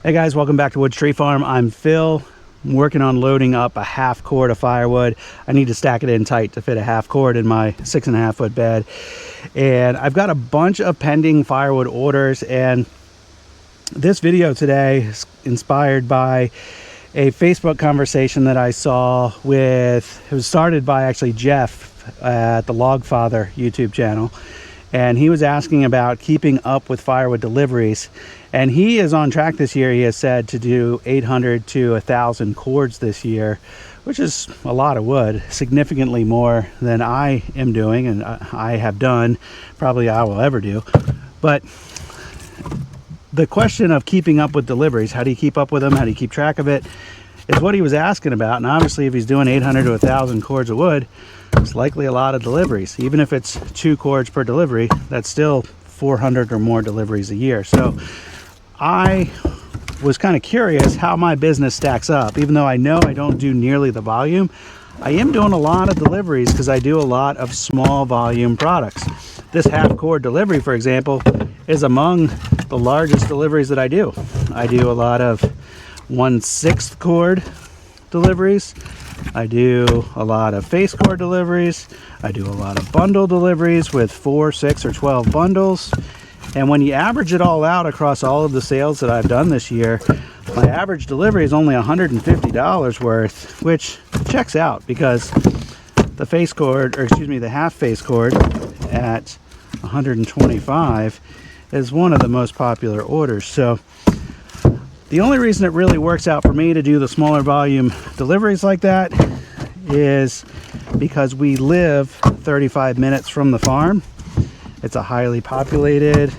Hey guys, welcome back to Woods Tree Farm. I'm Phil. I'm working on loading up a half cord of firewood. I need to stack it in tight to fit a half cord in my 6.5 foot bed. And I've got a bunch of pending firewood orders, and this video today is inspired by a Facebook conversation that I saw with, it was started by actually Jeff at the Logfather YouTube channel. And he was asking about keeping up with firewood deliveries. And he is on track this year, he has said, to do 800 to 1,000 cords this year, which is a lot of wood, significantly more than I am doing and I have done, probably I will ever do. But the question of keeping up with deliveries, how do you keep up with them, how do you keep track of it, is what he was asking about. And obviously if he's doing 800 to 1,000 cords of wood, it's likely a lot of deliveries. Even if it's 2 cords per delivery, that's still 400 or more deliveries a year. So I was kind of curious how my business stacks up. Even though I know I don't do nearly the volume, I am doing a lot of deliveries because I do a lot of small volume products. This half cord delivery, for example, is among the largest deliveries that I do. I do a lot of 1/6 cord deliveries. I do a lot of face cord deliveries. I do a lot of bundle deliveries with 4, 6, or 12 bundles. And when you average it all out across all of the sales that I've done this year, my average delivery is only $150 worth, which checks out because the face cord, or excuse me, the half face cord at $125 is one of the most popular orders. So the only reason it really works out for me to do the smaller volume deliveries like that is because we live 35 minutes from the farm. It's a highly populated,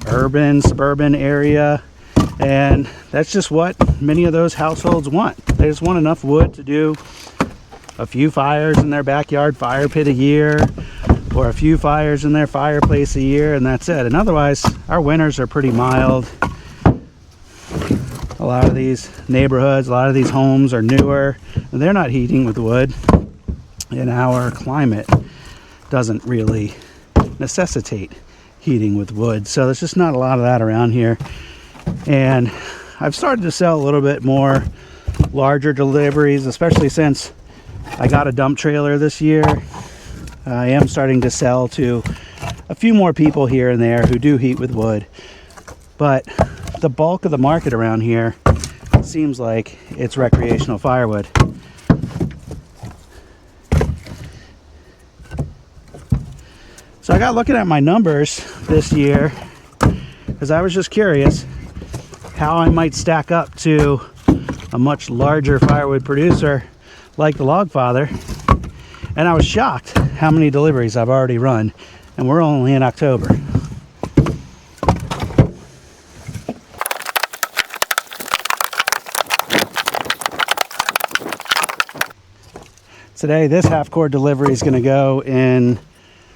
urban, suburban area, and that's just what many of those households want. They just want enough wood to do a few fires in their backyard fire pit a year, or a few fires in their fireplace a year, and that's it. And otherwise, our winters are pretty mild. A lot of these neighborhoods, a lot of these homes are newer, and they're not heating with wood. And our climate doesn't really necessitate heating with wood. So there's just not a lot of that around here. And I've started to sell a little bit more larger deliveries, especially since I got a dump trailer this year. I am starting to sell to a few more people here and there who do heat with wood. But the bulk of the market around here seems like it's recreational firewood. So I got looking at my numbers this year because I was just curious how I might stack up to a much larger firewood producer like the Logfather. And I was shocked how many deliveries I've already run, and we're only in October. Today, this half cord delivery is going to go in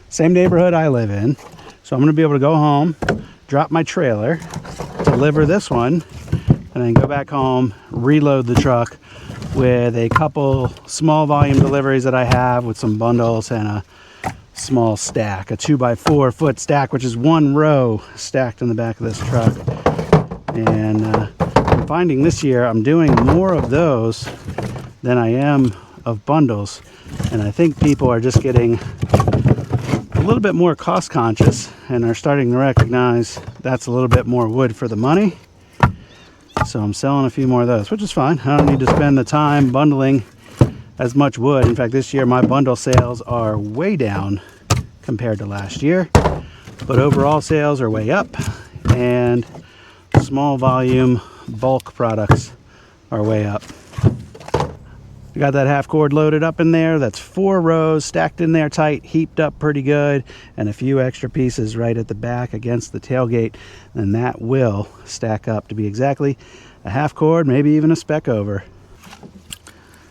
same neighborhood I live in. So I'm going to be able to go home, drop my trailer, deliver this one, and then go back home, reload the truck with a couple small volume deliveries that I have with some bundles and a small stack, a 2x4 foot stack, which is one row stacked in the back of this truck. And I'm finding this year I'm doing more of those than I am of bundles, and I think people are just getting a little bit more cost conscious and are starting to recognize that's a little bit more wood for the money. So I'm selling a few more of those, which is fine. I don't need to spend the time bundling as much wood. In fact, this year my bundle sales are way down compared to last year, but overall sales are way up, and small volume bulk products are way up. We got that half cord loaded up in there. That's 4 rows stacked in there tight, heaped up pretty good, and a few extra pieces right at the back against the tailgate. And that will stack up to be exactly a half cord, maybe even a speck over.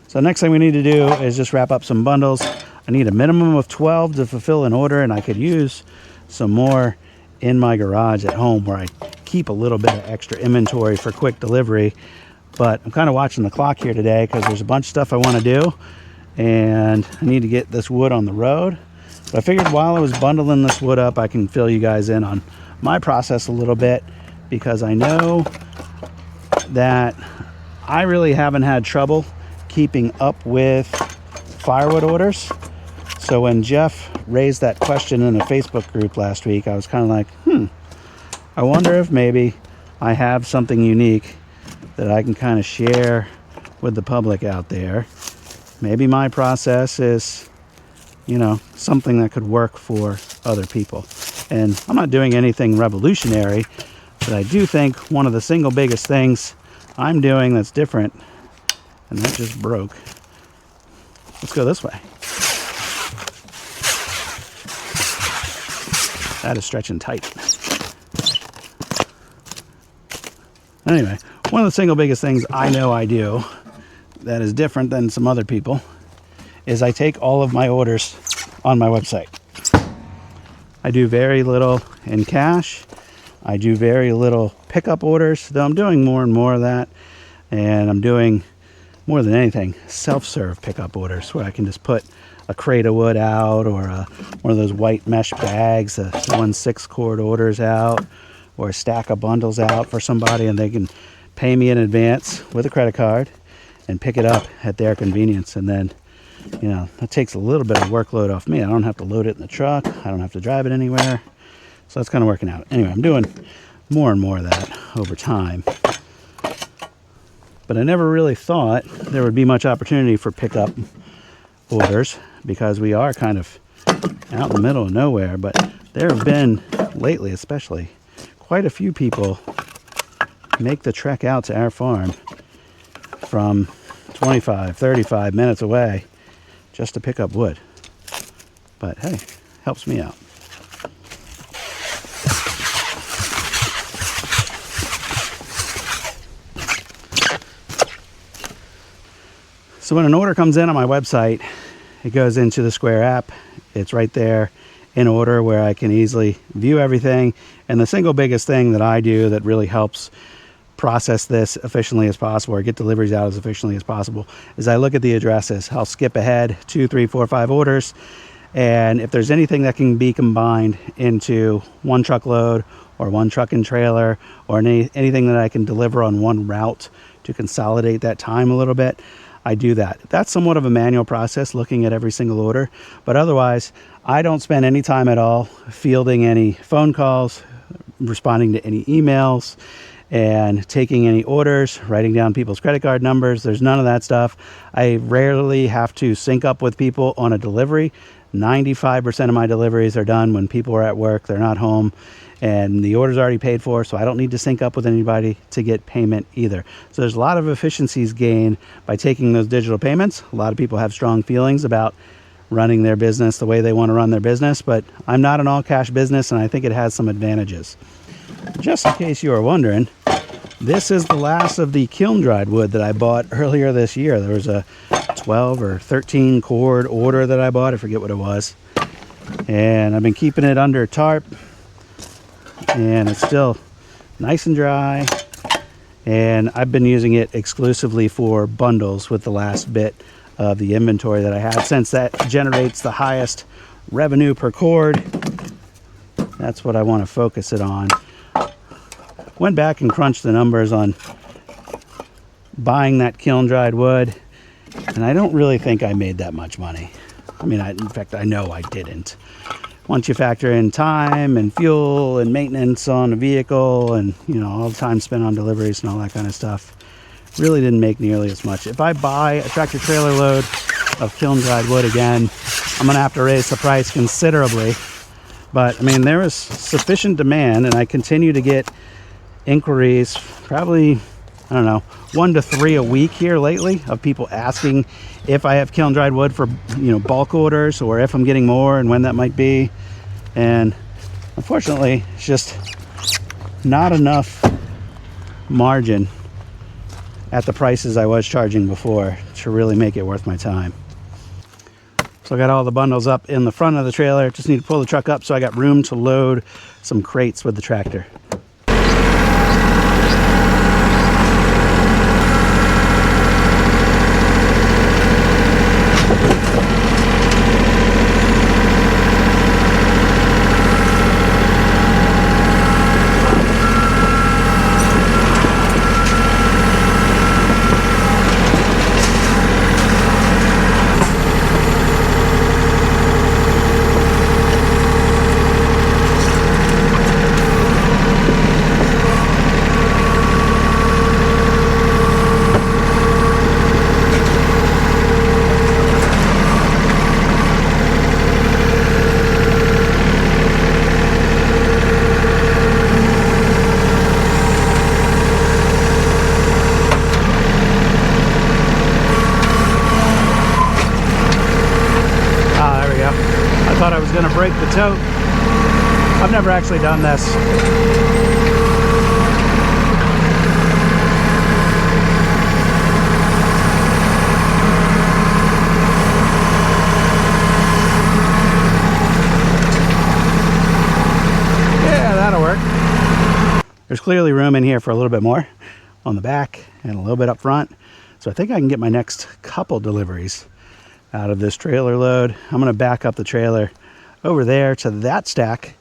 So next thing we need to do is just wrap up some bundles. I need a minimum of 12 to fulfill an order, and I could use some more in my garage at home where I keep a little bit of extra inventory for quick delivery. But I'm kind of watching the clock here today because there's a bunch of stuff I want to do, and I need to get this wood on the road. But I figured while I was bundling this wood up, I can fill you guys in on my process a little bit, because I know that I really haven't had trouble keeping up with firewood orders. So when Jeff raised that question in a Facebook group last week, I was kind of like, I wonder if maybe I have something unique that I can kind of share with the public out there. Maybe my process is, something that could work for other people. And I'm not doing anything revolutionary, but I do think one of the single biggest things I'm doing that's different, and that just broke. Let's go this way. That is stretching tight. Anyway, one of the single biggest things I know I do that is different than some other people is I take all of my orders on my website. I do very little in cash. I do very little pickup orders, though I'm doing more and more of that. And I'm doing, more than anything, self-serve pickup orders where I can just put a crate of wood out, or one of those white mesh bags, 1/6 cord orders out, or a stack of bundles out for somebody, and they can pay me in advance with a credit card and pick it up at their convenience. And then, that takes a little bit of workload off me. I don't have to load it in the truck. I don't have to drive it anywhere. So that's kind of working out. Anyway, I'm doing more and more of that over time. But I never really thought there would be much opportunity for pickup orders because we are kind of out in the middle of nowhere. But there have been, lately especially, quite a few people make the trek out to our farm from 25, 35 minutes away just to pick up wood. But hey, helps me out. So when an order comes in on my website, it goes into the Square app. It's right there in order where I can easily view everything. And the single biggest thing that I do that really helps process this efficiently as possible, or get deliveries out as efficiently as possible, is I look at the addresses. I'll skip ahead 2, 3, 4, 5 orders. And if there's anything that can be combined into one truckload or one truck and trailer, or anything that I can deliver on one route to consolidate that time a little bit, I do that. That's somewhat of a manual process, looking at every single order. But otherwise, I don't spend any time at all fielding any phone calls, responding to any emails, and taking any orders, writing down people's credit card numbers. There's none of that stuff. I rarely have to sync up with people on a delivery. 95% of my deliveries are done when people are at work, they're not home, and the order's already paid for, so I don't need to sync up with anybody to get payment either. So there's a lot of efficiencies gained by taking those digital payments. A lot of people have strong feelings about running their business the way they want to run their business, but I'm not an all-cash business, and I think it has some advantages. Just in case you are wondering, this is the last of the kiln-dried wood that I bought earlier this year. There was a 12 or 13 cord order that I bought. I forget what it was. And I've been keeping it under tarp, and it's still nice and dry. And I've been using it exclusively for bundles with the last bit of the inventory that I had, since that generates the highest revenue per cord. That's what I want to focus it on. Went back and crunched the numbers on buying that kiln-dried wood, and I don't really think I made that much money. I mean, in fact, I know I didn't. Once you factor in time and fuel and maintenance on a vehicle and, all the time spent on deliveries and all that kind of stuff, really didn't make nearly as much. If I buy a tractor trailer load of kiln-dried wood again, I'm going to have to raise the price considerably. But, I mean, there is sufficient demand, and I continue to get inquiries, probably, 1 to 3 a week here lately, of people asking if I have kiln-dried wood for, bulk orders, or if I'm getting more and when that might be. And unfortunately, it's just not enough margin at the prices I was charging before to really make it worth my time. So I got all the bundles up in the front of the trailer. Just need to pull the truck up so I got room to load some crates with the tractor. never actually done this. Yeah, that'll work. There's clearly room in here for a little bit more on the back and a little bit up front. So I think I can get my next couple deliveries out of this trailer load. I'm going to back up the trailer over there to that stack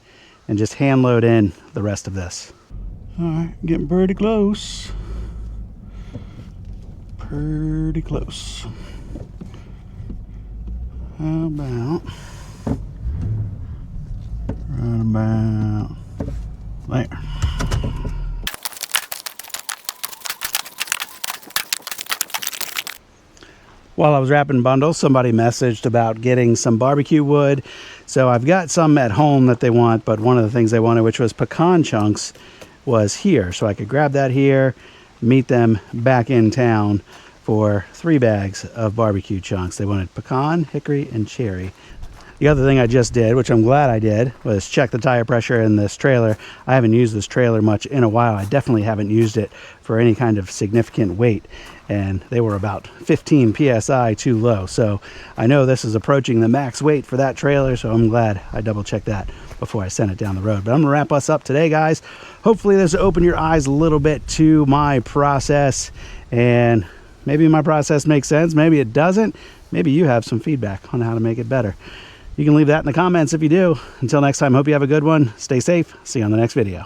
and just hand load in the rest of this. All right, getting pretty close. Pretty close. How about right about there. While I was wrapping bundles, somebody messaged about getting some barbecue wood. So I've got some at home that they want, but one of the things they wanted, which was pecan chunks, was here. So I could grab that here, meet them back in town for 3 bags of barbecue chunks. They wanted pecan, hickory, and cherry. The other thing I just did, which I'm glad I did, was check the tire pressure in this trailer. I haven't used this trailer much in a while. I definitely haven't used it for any kind of significant weight. And they were about 15 PSI too low. So I know this is approaching the max weight for that trailer, so I'm glad I double checked that before I sent it down the road. But I'm gonna wrap us up today, guys. Hopefully this will open your eyes a little bit to my process, and maybe my process makes sense, maybe it doesn't. Maybe you have some feedback on how to make it better. You can leave that in the comments if you do. Until next time, hope you have a good one. Stay safe. See you on the next video.